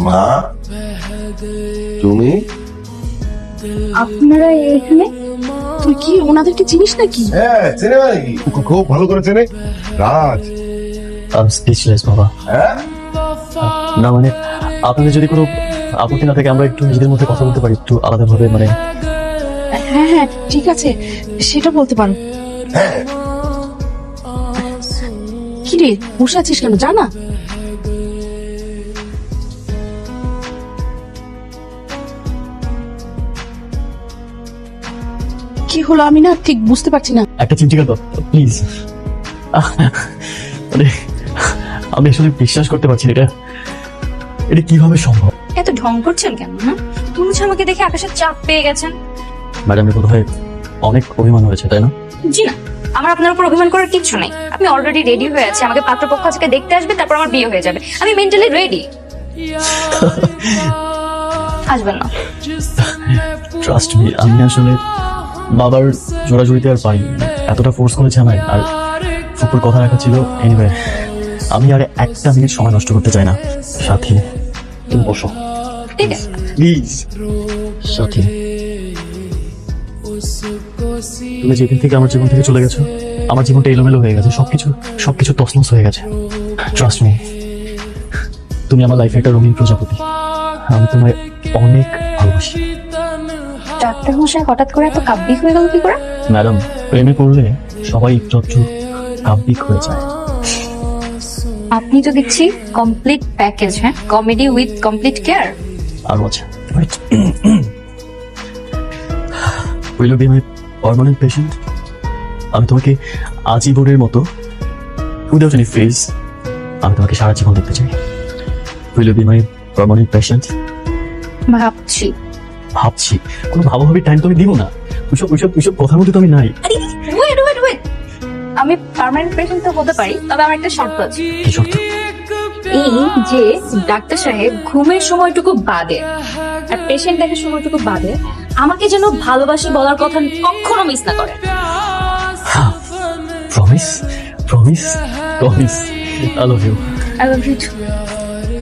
মা তুমি আপনারা এখানে? তুই কি ওনাদেরকে চিনিস নাকি? হ্যাঁ চেনে নাকি? খুব ভালো করে চেনে রাজ। স্পিচলেস বাবা। হ্যাঁ না মানে আপনাদের যদি কোনো আপত্তি না থাকে আমরা একটু নিজেদের মধ্যে কথা বলতে পারি একটু আলাদাভাবে, মানে হ্যাঁ হ্যাঁ ঠিক আছে, সেটা বলতে পারো। হ্যাঁ কি রে বসে আছিস কেন, জানা? কি হলো আমি না ঠিক বুঝতে পারছি না। একটা চিমটি গেল প্লিজ। মানে আমি আসলে বিশ্বাস করতে পারছি না, এটা এটা কিভাবে সম্ভব? এত ঢং করছেন কেন? হ্যাঁ, তুমি আমাকে দেখে আকাশের চাপ পেয়ে গেছেন। ম্যাডামের বোধ হয় অনেক অভিমান হয়েছে, তাই না? জি না, আমার আপনার উপর অভিমান করার কিচ্ছু নেই। আমি অলরেডি রেডি হয়ে আছি, আমাকে পাত্রপক্ষ আজকে দেখতে আসবে, তারপর আমার বিয়ে হয়ে যাবে। আমি মেন্টালি রেডি। আসবেন না? ট্রাস্ট মি, আমি আসলে বাবার জোড়াজুড়িতে আর পাইনি, এতটা ফোর্স করেছে আমায়, আর ফুপুর কথা রাখা ছিল। এনিওয়ে আমি আর একটা মিনিট সময় নষ্ট করতে চাই না। সাথী তুমি বসো ঠিক আছে। প্লিজ। সাথী তুমি যেদিন থেকে আমার জীবন থেকে চলে গেছো আমার জীবনটা এলোমেলো হয়ে গেছে, সবকিছু তছনছ হয়ে গেছে। ট্রাস্ট মি, তুমি আমার লাইফে একটা রঙিন প্রজাপতি, আমি তোমায় অনেক ভালোবাসি। ডাক্তার মশাই হঠাৎ করে এত কাব্যিক হয়ে গেল কি করে? ম্যাডাম প্রেমে পড়লে সবাই একটু একটু কাব্যিক হয়ে যায়। আপনি তো দেখছি কমপ্লিট প্যাকেজ। হ্যাঁ, কমেডি উইথ কমপ্লিট কেয়ার। আরো আছে, will you be my permanent patient? আমি তোমাকে আজীবনের মতো উইদাউট এনি ফেজ আমি তোমাকে সারা জীবন দেখতে চাই। Will you be my permanent patient? ভাবছি কোনো ভাবাভাবি টাইম তো আমি দিব না, ওইসব কথার মধ্যে তো আমি নাই। ওয়েট ওয়েট ওয়েট, আমি পার্মানেন্ট পেশেন্ট তো হতে পারি, তবে আমার একটা শর্ত আছে। কি শর্ত? এই যে ডাক্তার সাহেব ঘুমের সময়টুকু বাদে আর পেশেন্ট দেখার সময়টুকু বাদে আমাকে যেন ভালোবাসি বলার কথা কখনো মিস না করে। Promise promise promise. I love you. I love you.